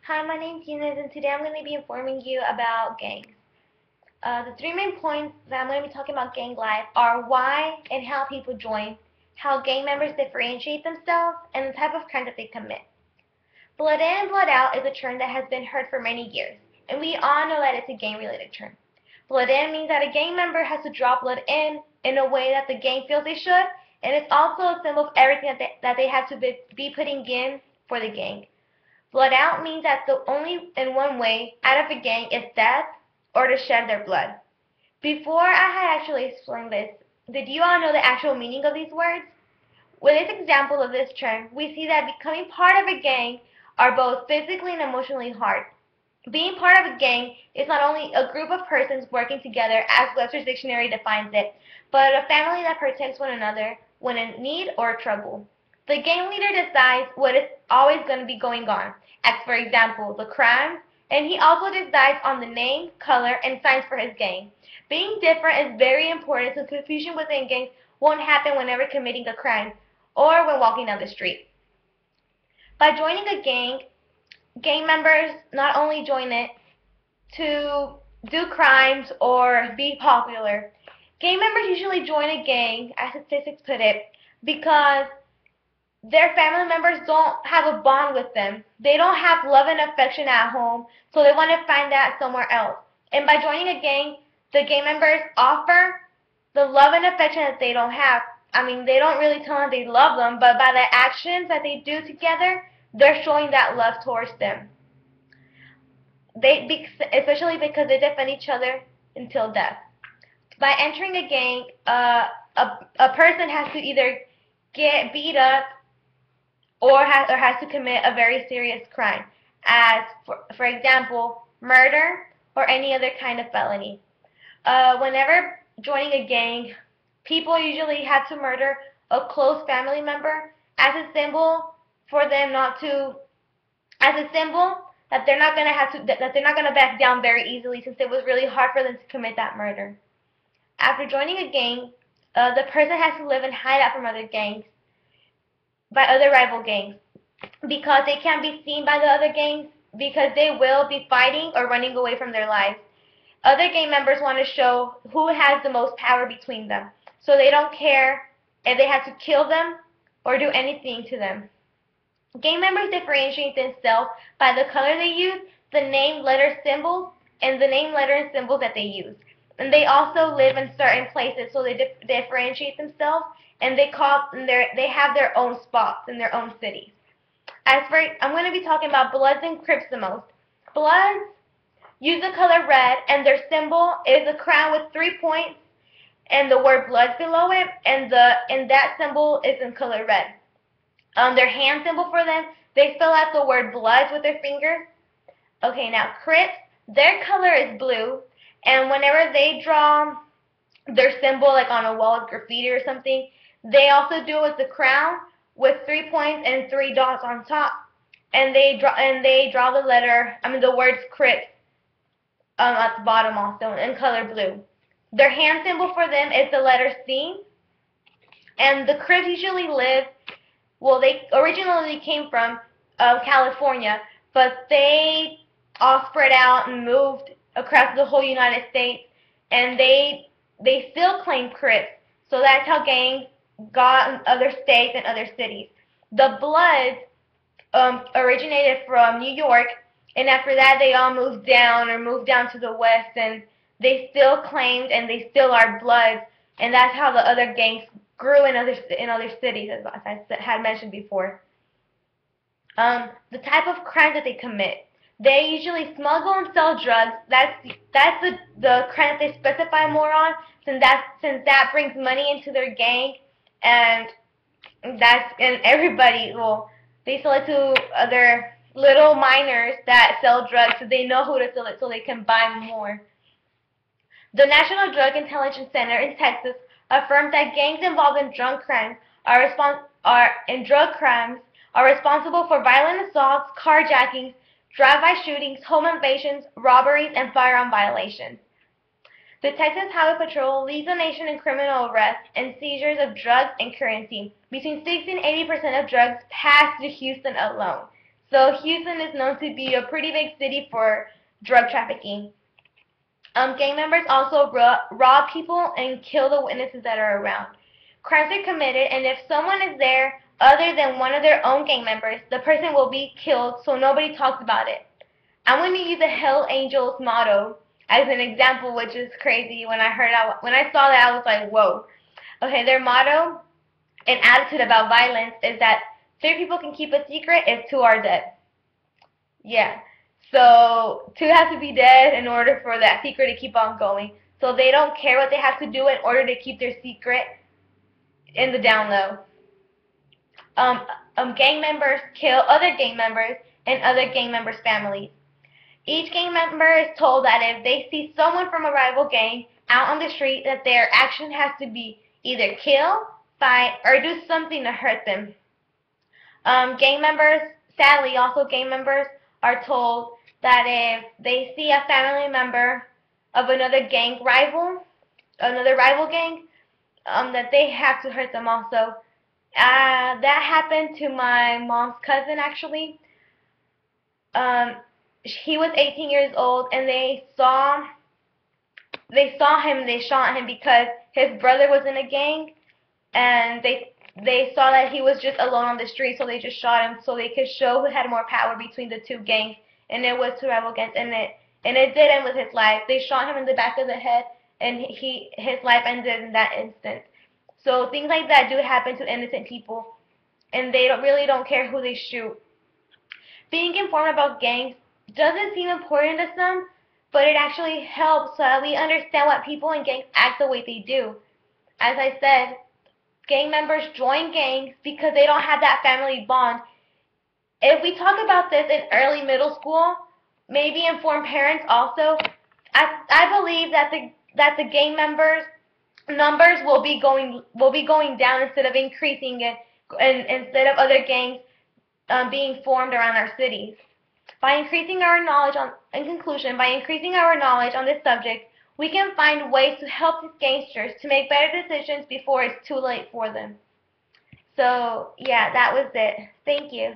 Hi, my name's Eunice, and today I'm going to be informing you about gangs. The three main points that I'm going to be talking about gang life are why and how people join, how gang members differentiate themselves, and the type of crime that they commit. Blood in and blood out is a term that has been heard for many years, and we all know that it's a gang-related term. Blood in means that a gang member has to draw blood in a way that the gang feels they should, and it's also a symbol of everything that they have to be putting in for the gang. Blood out means that the only in one way out of a gang is death or to shed their blood. Before I had actually explained this, did you all know the actual meaning of these words? With this example of this term, we see that becoming part of a gang are both physically and emotionally hard. Being part of a gang is not only a group of persons working together as Webster's dictionary defines it, but a family that protects one another when in need or trouble. The gang leader decides what is always going to be going on, as for example, the crimes, and he also decides on the name, color, and signs for his gang. Being different is very important so confusion within gangs won't happen whenever committing a crime or when walking down the street. By joining a gang members not only join it to do crimes or be popular. Gang members usually join a gang, as statistics put it, because their family members don't have a bond with them. They don't have love and affection at home, so they want to find that somewhere else. And by joining a gang, the gang members offer the love and affection that they don't have. I mean, they don't really tell them they love them, but by the actions that they do together, they're showing that love towards them. Especially because they defend each other until death. By entering a gang, a person has to either get beat up or has to commit a very serious crime, as for example, murder or any other kind of felony. Whenever joining a gang, people usually have to murder a close family member as a symbol for them not to, as a symbol that they're not gonna have to, that they're not gonna back down very easily since it was really hard for them to commit that murder. After joining a gang, the person has to live and hide out from other gangs, by other rival gangs, because they can't be seen by the other gangs because they will be fighting or running away from their lives. Other gang members want to show who has the most power between them, so they don't care if they have to kill them or do anything to them. Gang members differentiate themselves by the color they use, the name, letter, symbols, and the name, letter, and symbols that they use. And they also live in certain places, so they differentiate themselves, and they have their own spots in their own cities. I'm going to be talking about Bloods and Crips the most. Bloods use the color red, and their symbol is a crown with 3 points and the word Bloods below it, and that symbol is in color red. Their hand symbol for them, they spell out the word Bloods with their fingers. Okay, now Crips, their color is blue, and whenever they draw their symbol like on a wall of graffiti or something, they also do it with the crown with 3 points and 3 dots on top, and they draw the words Crips at the bottom also in color blue. Their hand symbol for them is the letter C, and the Crips usually live. Well, they originally came from California, but they all spread out and moved across the whole United States, and they still claim Crips. So that's how gangs got in other states and other cities. The Bloods originated from New York, and after that they all moved down to the west, and they still claimed and they still are Bloods, and that's how the other gangs grew in other cities, as I had mentioned before. The type of crimes that they commit. They usually smuggle and sell drugs. That's the crime that they specify more on, since that brings money into their gang, and everybody, well, they sell it to other little minors that sell drugs, so they know who to sell it so they can buy more. The National Drug Intelligence Center in Texas affirmed that gangs involved in drug crimes are responsible for violent assaults, carjackings, drive-by shootings, home invasions, robberies, and firearm violations. The Texas Highway Patrol leads the nation in criminal arrests and seizures of drugs and currency. Between 60 and 80% of drugs pass through Houston alone. So Houston is known to be a pretty big city for drug trafficking. Gang members also rob people and kill the witnesses that are around. Crimes are committed, and if someone is there other than one of their own gang members, the person will be killed so nobody talks about it. I'm going to use the Hell Angels motto as an example, which is crazy. When I saw that, I was like, whoa. Okay, their motto and attitude about violence is that 3 people can keep a secret if 2 are dead. Yeah. So 2 have to be dead in order for that secret to keep on going. So they don't care what they have to do in order to keep their secret in the down low. Gang members kill other gang members and other gang members' families. Each gang member is told that if they see someone from a rival gang out on the street, that their action has to be either kill, fight, or do something to hurt them. Gang members, sadly, also gang members are told that if they see a family member of another rival gang, that they have to hurt them also. That happened to my mom's cousin, actually. He was 18 years old, and they saw him. They shot him because his brother was in a gang, and they saw that he was just alone on the street, so they just shot him so they could show who had more power between the 2 gangs, and it was 2 rival gangs, and it did end with his life. They shot him in the back of the head, and his life ended in that instant. So things like that do happen to innocent people, and they really don't care who they shoot. Being informed about gangs doesn't seem important to some, but it actually helps so that we understand why people in gangs act the way they do. As I said, gang members join gangs because they don't have that family bond. If we talk about this in early middle school, maybe inform parents also, I believe that the gang members numbers will be going down instead of increasing it, and instead of other gangs being formed around our cities. By increasing our knowledge in conclusion, by increasing our knowledge on this subject, we can find ways to help these gangsters to make better decisions before it's too late for them. So, yeah, that was it. Thank you.